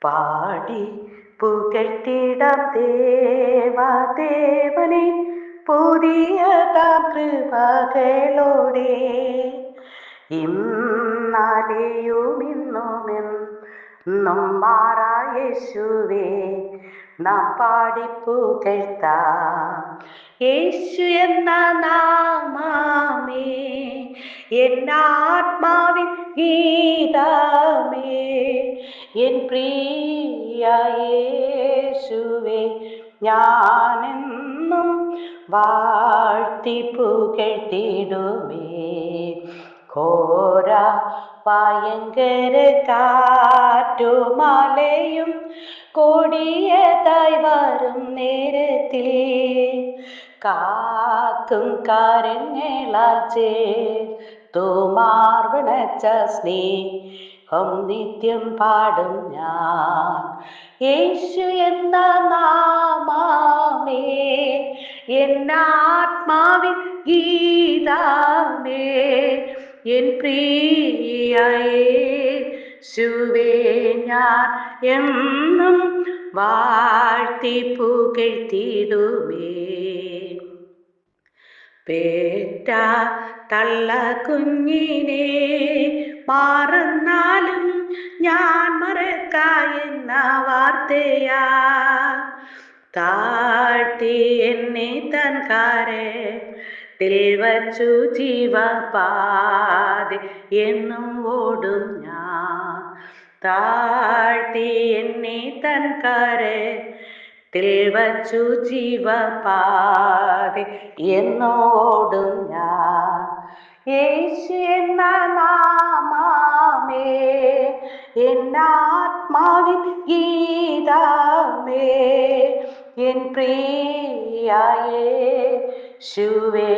പാടി പുകഴ്ത്തിടാം ദേവനെ പുതിയതാം കൃപകളോടെ ഇന്നാലെയും ഇന്നുമെന്നും മാറാ യേശുവേ നാം പാടി പുകഴ്ത്താം. യേശു എന്ന നാമമേ എന്നാത്മാവിൻ ഗീതമേ, എൻ പ്രിയ യേശുവേ ഞാനെന്നും വാഴ്ത്തി പുകഴ്ത്തിടുമേ. ഘോര ഭയങ്കര കാറ്റുമലയും കൊടിയതായി വരും നേരത്തിൽ കാക്കും കരങ്ങളാൽ ചേർത്തു മാർവണച്ച സ്നേഹം നിത്യം പാടും ഞാൻ. യേശു എന്ന നാമമേ എന്നാത്മാവിൻ ഗീതമേ, എൻ പ്രിയ യേശുവേ ഞാൻ എന്നും വാഴ്ത്തി പുകഴ്ത്തിടുമേ. പേറ്റ തള്ള കുഞ്ഞിനെ മറന്നാലും ഞാൻ മറക്കായെന്ന വാർത്തയാ താഴ്ത്തി എന്നെ തൻ കരത്തിൽ വച്ചു ജീവപാതി എന്നും ഓടും ഞാൻ. താഴ്ത്തി എന്നെ തൻ കരത്തിൽ വച്ചു ജീവപാതി എന്നോടും ഞാൻ. യേശു എന്ന നാമമേ എന്നാത്മാവിൻ ഗീതമേ, എൻ പ്രിയ യേശുവേ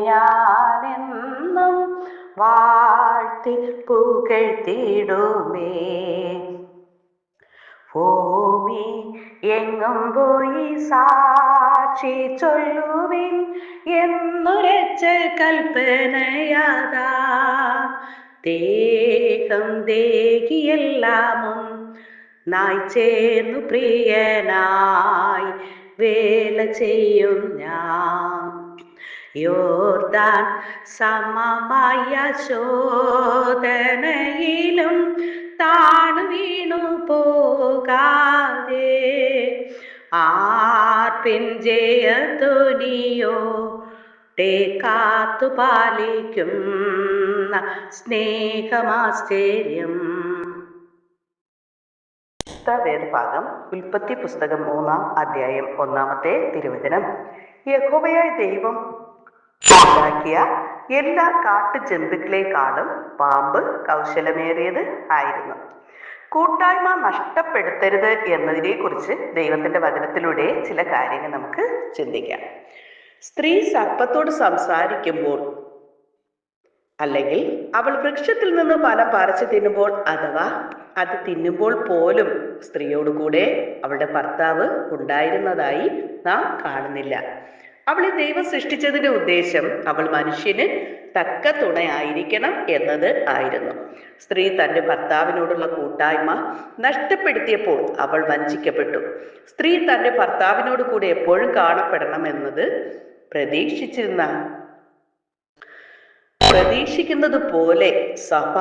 ഞാനെന്നും വാഴ്ത്തി പുകഴ്ത്തിടുമേ. ഭൂമി എങ്ങും പോയി സാക്ഷി ചൊല്ലുവിൻ എന്നുരച്ച കൽപ്പനയാതാ. ദേഹം ദേഹിയെല്ലാമും നായി ചേർന്നു പ്രിയനായി വേല ചെയ്യും ഞാൻ. യോർദാൻ സമമായ ശോധനയിലും താണു വീണു പോകാതെ ആർപ്പിൻ ജയധ്വനിയോടെ കാത്തു പാലിക്കുന്ന സ്നേഹമാശ്ചര്യം. വേദഭാഗം ഉൽപ്പത്തി പുസ്തകം 3-ാം അധ്യായം 1-ാമത്തെ തിരുവചനം. യഹോവയായ ദൈവം ഉണ്ടാക്കിയ എല്ലാ കാട്ടുജന്തുക്കളെക്കാളും പാമ്പ് കൗശലമേറിയത് ആയിരുന്നു. കൂട്ടായ്മ നഷ്ടപ്പെടുത്തരുത് എന്നതിനെ കുറിച്ച് ദൈവത്തിന്റെ വചനത്തിലൂടെ ചില കാര്യങ്ങൾ നമുക്ക് ചിന്തിക്കാം. സ്ത്രീ സർപ്പത്തോട് സംസാരിക്കുമ്പോൾ അല്ലെങ്കിൽ അവൾ വൃക്ഷത്തിൽ നിന്ന് ഫലം പറിച്ചു തിന്നുമ്പോൾ അഥവാ അത് തിന്നുമ്പോൾ പോലും സ്ത്രീയോടുകൂടെ അവളുടെ ഭർത്താവ് ഉണ്ടായിരുന്നതായി നാം കാണുന്നില്ല. അവളെ ദൈവം സൃഷ്ടിച്ചതിന്റെ ഉദ്ദേശം അവൾ മനുഷ്യന് തക്ക തുണയായിരിക്കണം എന്നത് ആയിരുന്നു. സ്ത്രീ തന്റെ ഭർത്താവിനോടുള്ള കൂട്ടായ്മ നഷ്ടപ്പെടുത്തിയപ്പോൾ അവൾ വഞ്ചിക്കപ്പെട്ടു. സ്ത്രീ തന്റെ ഭർത്താവിനോട് കൂടെ എപ്പോഴും കാണപ്പെടണം എന്നത് പ്രതീക്ഷിക്കുന്നത് പോലെ സഭ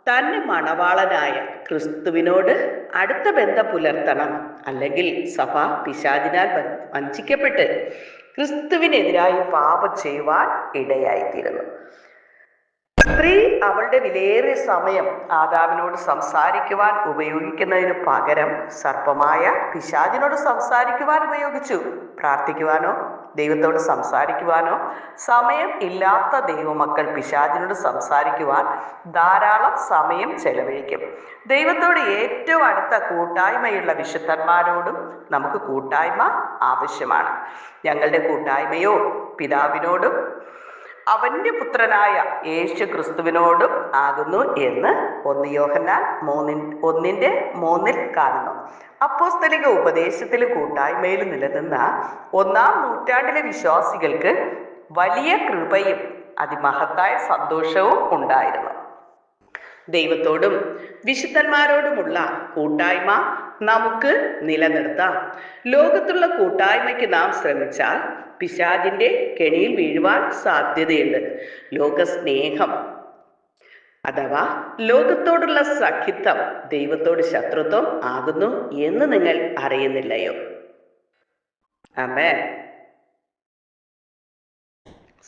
തന്റെ മണവാളനായ ക്രിസ്തുവിനോട് അടുത്ത ബന്ധം പുലർത്തണം. അല്ലെങ്കിൽ സഭ പിശാചിനാൽ വഞ്ചിക്കപ്പെട്ട് ക്രിസ്തുവിനെതിരായി പാപം ചെയ്യുവാൻ ഇടയായിത്തീരുന്നു. സ്ത്രീ അവളുടെ വിലയേറിയ സമയം ആദാമിനോട് സംസാരിക്കുവാൻ ഉപയോഗിക്കുന്നതിന് പകരം സർപ്പമായ പിശാചിനോട് സംസാരിക്കുവാൻ ഉപയോഗിച്ചു. പ്രാർത്ഥിക്കുവാനോ ദൈവത്തോട് സംസാരിക്കുവാനോ സമയം ഇല്ലാത്ത ദൈവമക്കൾ പിശാചിനോട് സംസാരിക്കുവാൻ ധാരാളം സമയം ചെലവഴിക്കും. ദൈവത്തോട് ഏറ്റവും അടുത്ത കൂട്ടായ്മയുള്ള വിശുദ്ധന്മാരോടും നമുക്ക് കൂട്ടായ്മ ആവശ്യമാണ്. ഞങ്ങളുടെ കൂട്ടായ്മയോ പിതാവിനോടും അവന്റെ പുത്രനായ യേശു ക്രിസ്തുവിനോടും ആകുന്നു എന്ന് 1 യോഹന്നാൻ 3:3 കാണുന്നു. അപ്പോസ്തലിക ഉപദേശത്തിലും കൂട്ടായ്മയിലും നിലനിന്ന 1-ാം നൂറ്റാണ്ടിലെ വിശ്വാസികൾക്ക് വലിയ കൃപയും അതിമഹത്തായ സന്തോഷവും ഉണ്ടായിരുന്നു. ദൈവത്തോടും വിശുദ്ധന്മാരോടുമുള്ള കൂട്ടായ്മ നമുക്ക് നിലനിർത്താം. ലോകത്തുള്ള കൂട്ടായ്മയ്ക്ക് നാം ശ്രമിച്ചാൽ പിശാചിന്റെ കെണിയിൽ വീഴുവാൻ സാധ്യതയുണ്ട്. ലോകസ്നേഹം അഥവാ ലോകത്തോടുള്ള സഖിത്വം ദൈവത്തോട് ശത്രുത്വം ആകുന്നു എന്ന് നിങ്ങൾ അറിയുന്നില്ലയോ? ആമേൻ.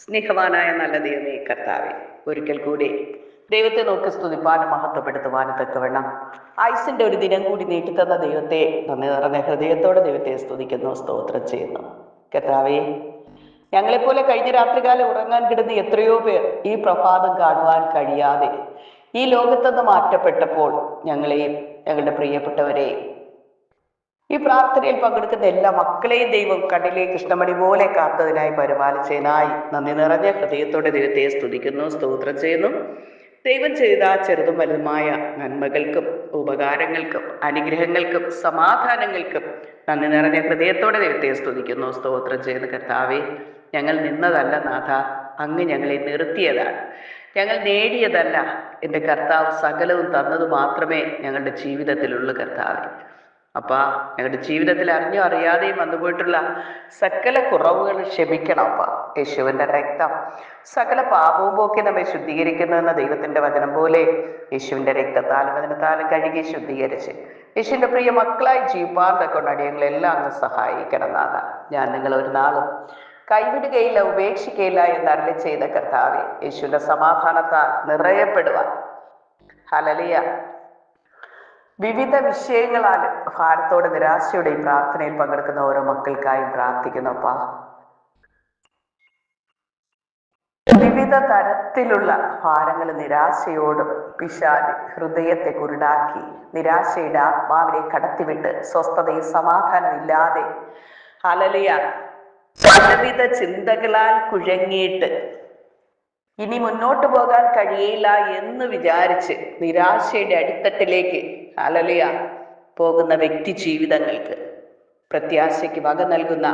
സ്നേഹവാനായ നല്ല ദൈവമേ കർത്താവേ, ഒരിക്കൽ കൂടി ദൈവത്തെ നോക്കി സ്തുതിപ്പാനും മഹത്വപ്പെടുത്തുവാനും തക്കവണ്ണം ആയുസിന്റെ ഒരു ദിനം കൂടി നീട്ടിത്തന്ന ദൈവത്തെ നന്ദി നിറഞ്ഞ ഹൃദയത്തോടെ ദൈവത്തെ സ്തുതിക്കുന്നു, സ്തോത്രം ചെയ്യുന്നു. കർത്താവേ, ഞങ്ങളെപ്പോലെ കഴിഞ്ഞ രാത്രികാലം ഉറങ്ങാൻ കിടന്ന് എത്രയോ പേർ ഈ പ്രഭാതം കാണുവാൻ കഴിയാതെ ഈ ലോകത്തുനിന്ന് മാറ്റപ്പെട്ടപ്പോൾ ഞങ്ങളെയും ഞങ്ങളുടെ പ്രിയപ്പെട്ടവരെയും ഈ പ്രാർത്ഥനയിൽ പങ്കെടുക്കുന്ന എല്ലാ മക്കളെയും ദൈവം കണ്ണിലെ കൃഷ്ണമണി പോലെ കാത്തതിനായി പരിപാലിച്ചതിനായി നന്ദി നിറഞ്ഞ ഹൃദയത്തോടെ ദൈവത്തെ സ്തുതിക്കുന്നു, സ്തോത്രം ചെയ്യുന്നു. ദൈവം ചെയ്ത ചെറുതും വലുതുമായ നന്മകൾക്കും ഉപകാരങ്ങൾക്കും അനുഗ്രഹങ്ങൾക്കും സമാധാനങ്ങൾക്കും നന്ദി നിറഞ്ഞ ഹൃദയത്തോടെ ദൈവത്തെ സ്തുതിക്കുന്നു, സ്തോത്രം ചെയ്യുന്നു. കർത്താവേ, ഞങ്ങൾ നിന്നതല്ല നാഥ, അങ്ങ് ഞങ്ങളെ നിർത്തിയതാണ്. ഞങ്ങൾ നേടിയതല്ല എൻ്റെ കർത്താവ്, സകലവും തന്നത് മാത്രമേ ഞങ്ങളുടെ ജീവിതത്തിലുള്ളൂ. കർത്താവേ അപ്പാ, ഞങ്ങളുടെ ജീവിതത്തിൽ അറിഞ്ഞോ അറിയാതെയും വന്നുപോയിട്ടുള്ള സകല കുറവുകൾ ക്ഷമിക്കണം അപ്പാ. യേശുവിൻ്റെ രക്തം സകല പാപവും പോക്കി നമ്മെ ശുദ്ധീകരിക്കുന്നുവെന്ന ദൈവത്തിൻ്റെ വചനം പോലെ യേശുവിൻ്റെ രക്തത്താലും വചനത്താലും കഴുകി ശുദ്ധീകരിച്ച് യേശുവിൻ്റെ പ്രിയ മക്കളായി ജീവിപ്പാൻ തക്കൊണ്ട് അടിയങ്ങളെല്ലാം അങ്ങ് സഹായിക്കണം നാഥ. ഞാൻ നിങ്ങളൊരു നാളും കൈവിടുകയില്ല, ഉപേക്ഷിക്കുകയില്ല എന്നരുളി ചെയ്ത കർത്താവെ, യേശുവിൻ്റെ സമാധാനത്താൽ നിറയപ്പെടുവാൻ ഹല്ലേലൂയ വിവിധ വിഷയങ്ങളാൽ ഭാരത്തോടെ നിരാശയോടെ ഈ പ്രാർത്ഥനയിൽ പങ്കെടുക്കുന്ന ഓരോ മക്കൾക്കായും പ്രാർത്ഥിക്കുന്നപ്പാ. വിവിധ തരത്തിലുള്ള ഭാരങ്ങൾ നിരാശയോടും പിശാച് ഹൃദയത്തെ കുരുടാക്കി നിരാശയുടെ ആത്മാവിനെ കടത്തിവിട്ട് സ്വസ്ഥതയും സമാധാനം ഇല്ലാതെ ഹല്ലേലൂയ പലവിധ ചിന്തകളാൽ കുഴങ്ങിയിട്ട് ഇനി മുന്നോട്ട് പോകാൻ കഴിയില്ല എന്ന് വിചാരിച്ച് നിരാശയുടെ അടിത്തട്ടിലേക്ക് ഹല്ലേലൂയ പോകുന്ന വ്യക്തി ജീവിതങ്ങൾക്ക് പ്രത്യാശയ്ക്ക് വക നൽകുന്ന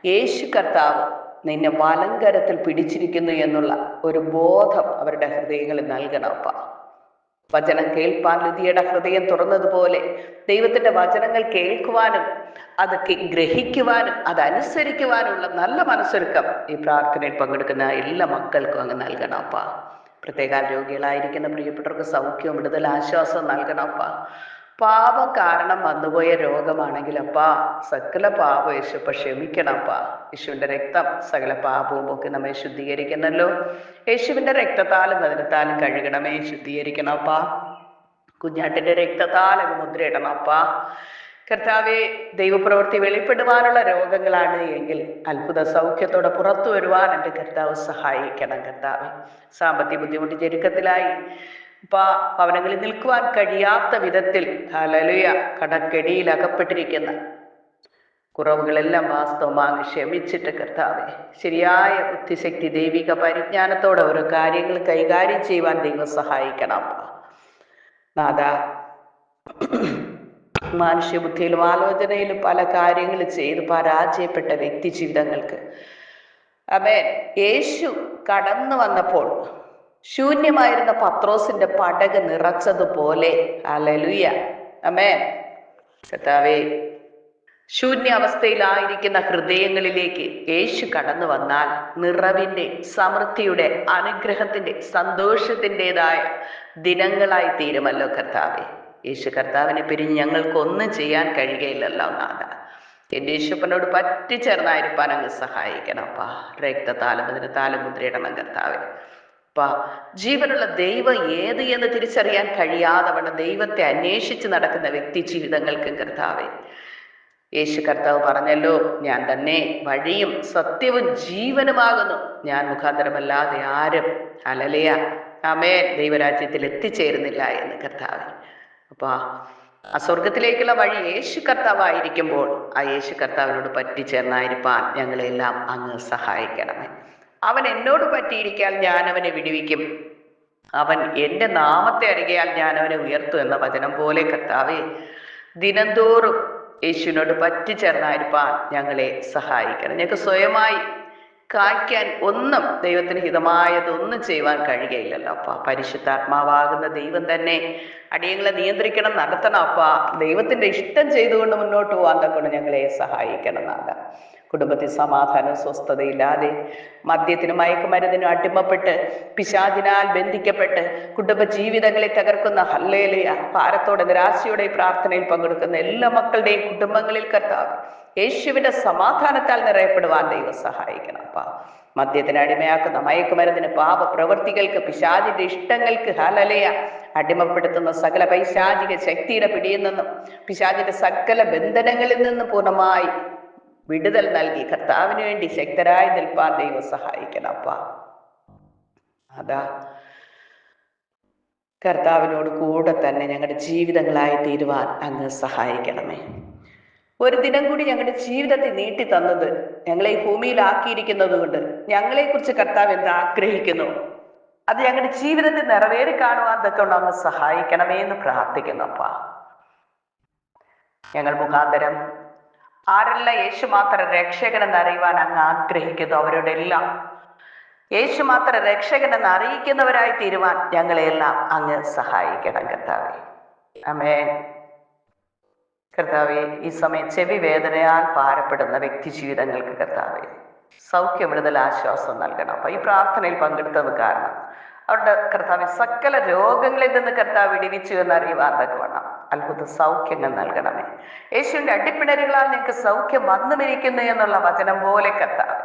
യേശു കർത്താവ് നിന്നെ വലങ്കരത്തിൽ പിടിച്ചിരിക്കുന്നു എന്നുള്ള ഒരു ബോധം അവരുടെ ഹൃദയങ്ങളിൽ നൽകണമപ്പ. വചനം കേൾപ്പാൻ ലുദിയുടെ ഹൃദയം തുറന്നതുപോലെ ദൈവത്തിന്റെ വചനങ്ങൾ കേൾക്കുവാനും അത് ഗ്രഹിക്കുവാനും അതനുസരിക്കുവാനുള്ള നല്ല മനസ്സൊരുക്കം ഈ പ്രാർത്ഥനയിൽ പങ്കെടുക്കുന്ന എല്ലാ മക്കൾക്കും അങ്ങ് നൽകണമപ്പ. പ്രത്യേക രോഗികളായിരിക്കുന്ന പ്രിയപ്പെട്ടവർക്ക് സൗഖ്യവും വിടുതൽ ആശ്വാസവും നൽകണമപ്പ. പാപം കാരണം വന്നുപോയ രോഗമാണെങ്കിൽ അപ്പാ, സകല പാപം യേശുപ്പ ക്ഷമിക്കണപ്പാ. യേശുവിൻ്റെ രക്തം സകല പാപവും ഒക്കെ നമ്മെ ശുദ്ധീകരിക്കുന്നല്ലോ. യേശുവിൻ്റെ രക്തത്താലും വചനത്താലും കഴുകണമേ, ശുദ്ധീകരിക്കണപ്പാ. കുഞ്ഞാട്ടിൻ്റെ രക്തത്താൽ അങ്ങ് മുദ്രയിടണപ്പാ. കർത്താവെ, ദൈവപ്രവൃത്തി വെളിപ്പെടുവാനുള്ള രോഗങ്ങളാണ് എങ്കിൽ അത്ഭുത സൗഖ്യത്തോടെ പുറത്തു വരുവാൻ എൻ്റെ കർത്താവ് സഹായിക്കണം. കർത്താവെ, സാമ്പത്തിക ബുദ്ധിമുട്ട് ഞെരുക്കത്തിലായി ഭവനങ്ങളിൽ നിൽക്കുവാൻ കഴിയാത്ത വിധത്തിൽ ഹല്ലേലൂയ കടക്കെണിയിൽ അകപ്പെട്ടിരിക്കുന്ന കുറവുകളെല്ലാം വാസ്തവമാങ്ങ് ക്ഷമിച്ചിട്ട് കർത്താവെ, ശരിയായ ബുദ്ധിശക്തി ദൈവിക പരിജ്ഞാനത്തോടെ ഓരോ കാര്യങ്ങൾ കൈകാര്യം ചെയ്യുവാൻ ദൈവം സഹായിക്കണം നാഥ. മനുഷ്യബുദ്ധിയിലും ആലോചനയിലും പല കാര്യങ്ങൾ ചെയ്ത് പരാജയപ്പെട്ട വ്യക്തി ജീവിതങ്ങൾക്ക് ആമേൻ, യേശു കടന്നു വന്നപ്പോൾ ശൂന്യമായിരുന്ന പത്രോസിന്റെ പടക് നിറച്ചതുപോലെ ഹല്ലേലൂയ ആമേൻ കർത്താവേ, ശൂന്യാവസ്ഥയിലായിരിക്കുന്ന ഹൃദയങ്ങളിലേക്ക് യേശു കടന്നു വന്നാൽ നിറവിൻ്റെ, സമൃദ്ധിയുടെ, അനുഗ്രഹത്തിന്റെ, സന്തോഷത്തിൻ്റെതായ ദിനങ്ങളായി തീരുമല്ലോ കർത്താവെ. യേശു കർത്താവിനെ പിരിഞ്ഞ് ഞങ്ങൾക്കൊന്നും ചെയ്യാൻ കഴിയുകയില്ലല്ലോ നാഥ. എൻ്റെ യേശുപ്പനോട് പറ്റിച്ചേർന്നായിരിക്കാൻ അങ്ങ് സഹായിക്കണപ്പാ. രക്തത്താലും അതിനത്താലും മുദ്രയിടണം കർത്താവെ. ജീവനുള്ള ദൈവം ഏത് എന്ന് തിരിച്ചറിയാൻ കഴിയാതെ വണ്ണം ദൈവത്തെ അന്വേഷിച്ച് നടക്കുന്ന വ്യക്തി ജീവിതങ്ങൾക്കും കർത്താവെ, യേശു കർത്താവ് പറഞ്ഞല്ലോ, ഞാൻ തന്നെ വഴിയും സത്യവും ജീവനുമാകുന്നു, ഞാൻ മുഖാന്തരമല്ലാതെ ആരും ഹല്ലേലൂയ ആമേൻ ദൈവരാജ്യത്തിൽ എത്തിച്ചേരുന്നില്ല എന്ന് കർത്താവ്. അപ്പൊ ആ സ്വർഗത്തിലേക്കുള്ള വഴി യേശു കർത്താവായിരിക്കുമ്പോൾ ആ യേശു കർത്താവിനോട് പറ്റിച്ചേർന്നായിരിക്കാൻ ഞങ്ങളെല്ലാം അങ്ങ് സഹായിക്കണമേ. അവൻ എന്നോട് പറ്റിയിരിക്കാൻ ഞാൻ അവനെ വിടുവിക്കും, അവൻ എൻ്റെ നാമത്തെ അറിയാൽ ഞാൻ അവനെ ഉയർത്തും എന്ന വചനം പോലെ കർത്താവേ, ദിനംതോറും യേശുവിനോട് പറ്റിച്ചേർന്നായിരിക്കാൻ ഞങ്ങളെ സഹായിക്കണം. ഞങ്ങൾക്ക് സ്വയമായി കായ്ക്കാൻ ഒന്നും ദൈവത്തിന് ഹിതമായതൊന്നും ചെയ്യുവാൻ കഴിയുകയില്ലല്ലോ അപ്പ. പരിശുദ്ധാത്മാവാകുന്ന ദൈവം തന്നെ അടിയങ്ങളെ നിയന്ത്രിക്കണം, നടത്തണം അപ്പ. ദൈവത്തിന്റെ ഇഷ്ടം ചെയ്തുകൊണ്ട് മുന്നോട്ട് പോകാൻ കൊണ്ട് ഞങ്ങളെ സഹായിക്കണം നാഥ. കുടുംബത്തിൽ സമാധാനം സ്വസ്ഥതയില്ലാതെ മദ്യത്തിനും മയക്കുമരുന്നിനും അടിമപ്പെട്ട് പിശാചിനാൽ ബന്ധിക്കപ്പെട്ട് കുടുംബ ജീവിതങ്ങളെ തകർക്കുന്ന ഹല്ലേലൂയ ഭാരത്തോടെ നിരാശയോടെ ഈ പ്രാർത്ഥനയിൽ പങ്കെടുക്കുന്ന എല്ലാ മക്കളുടെയും കുടുംബങ്ങളിൽ കർത്താവ് യേശുവിന്റെ സമാധാനത്താൽ നിറയപ്പെടുവാൻ ദൈവം സഹായിക്കണം അപ്പ. മദ്യത്തിന് അടിമയാക്കുന്ന മയക്കുമരുന്നിന് പാപ പ്രവൃത്തികൾക്ക് പിശാചിന്റെ ഇഷ്ടങ്ങൾക്ക് ഹല്ലേലൂയ അടിമപ്പെടുത്തുന്ന സകല പൈശാചിക ശക്തിയുടെ പിടിയിൽ നിന്നും പിശാചിന്റെ സകല ബന്ധനങ്ങളിൽ നിന്നും പൂർണ്ണമായി വിടുതൽ നൽകി കർത്താവിന് വേണ്ടി ശക്തരായി നിൽപ്പാൻ ദൈവം സഹായിക്കണം അപ്പ. അതാ കർത്താവിനോട് കൂടെ തന്നെ ഞങ്ങളുടെ ജീവിതങ്ങളായി തീരുവാൻ അങ്ങ് സഹായിക്കണമേ. ഒരു ദിനം കൂടി ഞങ്ങളുടെ ജീവിതത്തെ നീട്ടി തന്നത്, ഞങ്ങളെ ഈ ഭൂമിയിലാക്കിയിരിക്കുന്നത് കൊണ്ട് ഞങ്ങളെക്കുറിച്ച് കർത്താവ് എന്ത് ആഗ്രഹിക്കുന്നു അത് ഞങ്ങളുടെ ജീവിതത്തിൽ നിറവേറി കാണുവാൻ തൊക്കെ അങ്ങ് സഹായിക്കണമേ എന്ന് പ്രാർത്ഥിക്കുന്നു അപ്പ. ഞങ്ങൾ മുഖാന്തരം ആരെല്ലാം യേശു മാത്രം രക്ഷകനെന്ന് അറിയുവാൻ അങ്ങ് ആഗ്രഹിക്കുന്നു അവരുടെ എല്ലാം യേശു മാത്രം രക്ഷകനെന്ന് അറിയിക്കുന്നവരായി തീരുവാൻ ഞങ്ങളെല്ലാം അങ്ങ് സഹായിക്കണം കർത്താവേ. ആമേൻ. കർത്താവേ, ഈ സമയം ചെവി വേദനയാൽ ഭാരപ്പെടുന്ന വ്യക്തി ജീവിതങ്ങൾക്ക് കർത്താവേ സൗഖ്യം, വിടുതൽ, ആശ്വാസം നൽകണം. അപ്പൊ ഈ പ്രാർത്ഥനയിൽ പങ്കെടുത്തത് കാരണം അവരുടെ കർത്താവ് സകല രോഗങ്ങളിൽ നിന്ന് കർത്താവ് വിടിവിച്ചു എന്നറിയുവാൻ വേണം അത്ഭുത സൗഖ്യങ്ങൾ നൽകണമേ. യേശുവിന്റെ അടിപ്പിണരുകളാൽ നിങ്ങൾക്ക് സൗഖ്യം വന്നുമിരിക്കുന്നു എന്നുള്ള വചനം പോലെ കർത്താവ്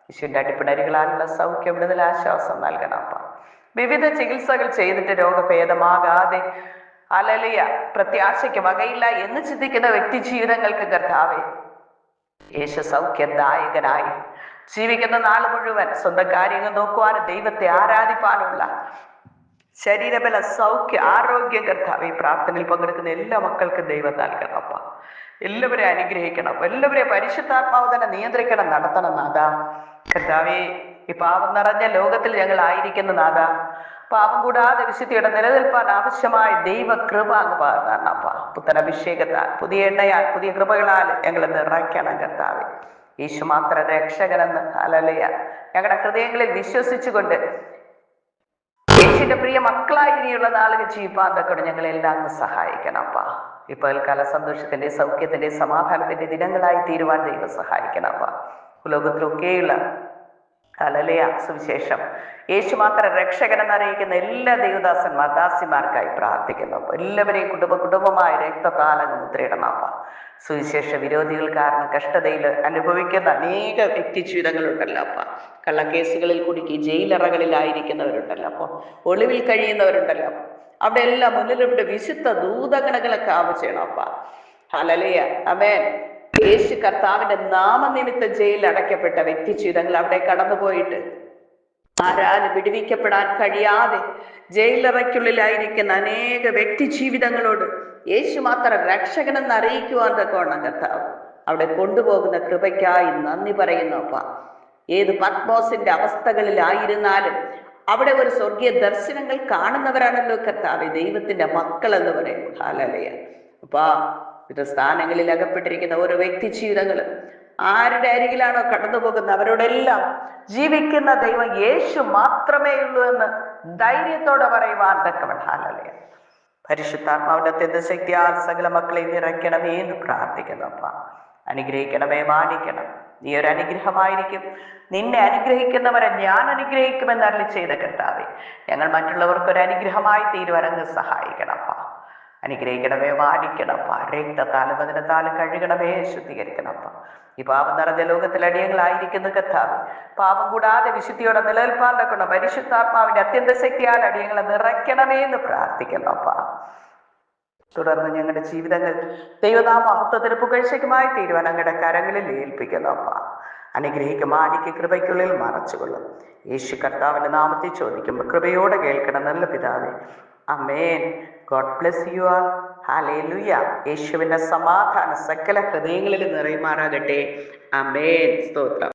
യേശുവിന്റെ അടിപ്പിണരുകളാലുള്ള സൗഖ്യം, വിടുതൽ, ആശ്വാസം നൽകണം അപ്പ. വിവിധ ചികിത്സകൾ ചെയ്തിട്ട് രോഗഭേദമാകാതെ ഹല്ലേലൂയ പ്രത്യാശയ്ക്ക് വകയില്ല എന്ന് ചിന്തിക്കുന്ന വ്യക്തി ജീവിതങ്ങൾക്ക് കർത്താവേ യേശു സൗഖ്യദായകനായി ജീവിക്കുന്ന നാൾ മുഴുവൻ സ്വന്തം കാര്യങ്ങൾ നോക്കുവാനും ദൈവത്തെ ആരാധിപ്പാനുള്ള ശരീരബല, സൗഖ്യ, ആരോഗ്യം കർത്താവ് ഈ പ്രാർത്ഥനയിൽ പങ്കെടുക്കുന്ന എല്ലാ മക്കൾക്കും ദൈവം നൽകണം അപ്പ. എല്ലാവരെയും അനുഗ്രഹിക്കണം അപ്പൊ. എല്ലാവരെയും പരിശുദ്ധാത്മാവ് തന്നെ നിയന്ത്രിക്കണം, നടത്തണം നാഥ. കർത്താവേ, ഈ പാപം നിറഞ്ഞ ലോകത്തിൽ ഞങ്ങൾ ആയിരിക്കുന്ന നാഥ, പാപം കൂടാതെ വിശുദ്ധിയുടെ നിലനിൽപ്പാൻ ആവശ്യമായ ദൈവകൃപ അങ്ങ് പകർന്നു അപ്പ. പുത്തൻ അഭിഷേകത്താൽ, പുതിയ എണ്ണയാൽ, പുതിയ കൃപകളാൽ ഞങ്ങൾ നിറയ്ക്കണം കർത്താവേ. യേശു മാത്രം രക്ഷകനെന്ന് ഹല്ലേലൂയ ഞങ്ങളുടെ ഹൃദയങ്ങളിൽ വിശ്വസിച്ചുകൊണ്ട് യേശുവിന്റെ പ്രിയ മക്കളായി ഇനിയുള്ള നാളുകൾ ജീവിപ്പാൻ തൊക്കെ ഞങ്ങളെല്ലാം അങ്ങ് സഹായിക്കണം അപ്പ. ഇപ്പൊ കാല സന്തോഷത്തിന്റെ, സൗഖ്യത്തിന്റെ, സമാധാനത്തിന്റെ ദിനങ്ങളായി തീരുവാൻ ദൈവം സഹായിക്കണം അപ്പ. ലോകത്തിലൊക്കെയുള്ള ഹല്ലേലൂയ സുവിശേഷം യേശു മാത്രം രക്ഷകനെന്ന് അറിയിക്കുന്ന എല്ലാ ദൈവദാസന്മാർ, ദാസിമാർക്കായി പ്രാർത്ഥിക്കുന്നു. അപ്പൊ എല്ലാവരെയും കുടുംബമായ രക്തത്താലങ്ങ് മുദ്രയിടണം അപ്പ. സുവിശേഷ വിരോധികൾ കാരണം കഷ്ടതയിൽ അനുഭവിക്കുന്ന അനേക വ്യക്തി ജീവിതങ്ങളുണ്ടല്ലോ അപ്പ. കള്ളക്കേസുകളിൽ കുടുക്കി ജയിലറകളിലായിരിക്കുന്നവരുണ്ടല്ലോ അപ്പൊ, ഒളിവിൽ കഴിയുന്നവരുണ്ടല്ലോ അപ്പൊ, അവിടെ എല്ലാം മുന്നിലിവിടെ വിശുദ്ധ ദൂതഗണങ്ങളൊക്കെ ആവശ്യണം അപ്പ. ഹല്ലേലൂയ ആമേൻ. യേശു കർത്താവിന്റെ നാമനിമിത്തം ജയിലിൽ അടയ്ക്കപ്പെട്ട വ്യക്തി ജീവിതങ്ങൾ അവിടെ കടന്നുപോയിട്ട് ആരാലും വിടുവിക്കപ്പെടാൻ കഴിയാതെ ജയിലറയ്ക്കുള്ളിലായിരിക്കുന്ന അനേക വ്യക്തി ജീവിതങ്ങളോട് യേശു മാത്രം രക്ഷകനെന്ന് അറിയിക്കുവാൻ തക്കവണ്ണം കർത്താവ് അവിടെ കൊണ്ടുപോകുന്ന കൃപയ്ക്കായി നന്ദി പറയുന്നു അപ്പ. ഏത് പത്മോസിന്റെ അവസ്ഥകളിലായിരുന്നാലും അവിടെ ഒരു സ്വർഗീയ ദർശനങ്ങൾ കാണുന്നവരാണല്ലോ കർത്താവ് ദൈവത്തിന്റെ മക്കൾ എന്ന് പറയുന്നു. ഹല്ലേലൂയ അപ്പാ. വിവിധ സ്ഥാനങ്ങളിൽ അകപ്പെട്ടിരിക്കുന്ന ഓരോ വ്യക്തി ജീവിതങ്ങളും ആരുടെ അരികിലാണോ കടന്നു പോകുന്നത് അവരോടെല്ലാം ജീവിക്കുന്ന ദൈവം യേശു മാത്രമേ ഉള്ളൂ എന്ന് ധൈര്യത്തോടെ പറയുവാൻ തക്കവണ്ണം ഹല്ലേലൂയ പരിശുദ്ധാത്മാവിന്റെ അത്യന്ത ശക്തിയാൽ സകല മക്കളെ നിറയ്ക്കണമേ എന്ന് പ്രാർത്ഥിക്കുന്നു അപ്പ. അനുഗ്രഹിക്കണമേ, മാനിക്കണം. നീ ഒരു അനുഗ്രഹമായിരിക്കും. നിന്നെ അനുഗ്രഹിക്കുന്നവരെ ഞാൻ അനുഗ്രഹിക്കുമെന്ന് അരുളി ചെയ്ത കർത്താവേ, ഞങ്ങൾ മറ്റുള്ളവർക്കൊരു അനുഗ്രഹമായി തീരുവാൻ അങ്ങ് സഹായിക്കണപ്പ. അനുഗ്രഹിക്കണമേ, മാനിക്കണപ്പ. രക്തത്താലും വചനത്താലും കഴുകണമേ, ശുദ്ധീകരിക്കണപ്പ. ഈ പാപം നിറഞ്ഞ ലോകത്തിൽ അടിയങ്ങളായിരിക്കുന്ന കർത്താവ് പാപം കൂടാതെ വിശുദ്ധിയോടെ നിലനിൽപ്പാൻ തക്കണം പരിശുദ്ധാത്മാവിന്റെ അത്യന്ത ശക്തിയാൽ അടിയങ്ങളെ നിറയ്ക്കണമേ എന്ന് പ്രാർത്ഥിക്കുന്നപ്പ. തുടർന്ന് ഞങ്ങളുടെ ജീവിതങ്ങൾ ദൈവനാമ മഹത്വത്തിന് പുകഴ്ചയ്ക്കുമായി തീരുവാൻ അങ്ങയുടെ കരങ്ങളിൽ ഏൽപ്പിക്കുന്നപ്പ. അനുഗ്രഹിക്കും, മാനിക്ക് കൃപയ്ക്കുള്ളിൽ മറച്ചുകൊള്ളും. യേശു കർത്താവിന്റെ നാമത്തിൽ ചോദിക്കുമ്പോൾ കൃപയോടെ കേൾക്കണം നല്ല പിതാവേ. ആമേൻ. God bless you all. ഹല്ലേലൂയ. യേശുവിന്റെ സമാധാനം സകല ഹൃദയങ്ങളിൽ നിറയുമാറാകട്ടെ. ആമേൻ. സ്തോത്രം.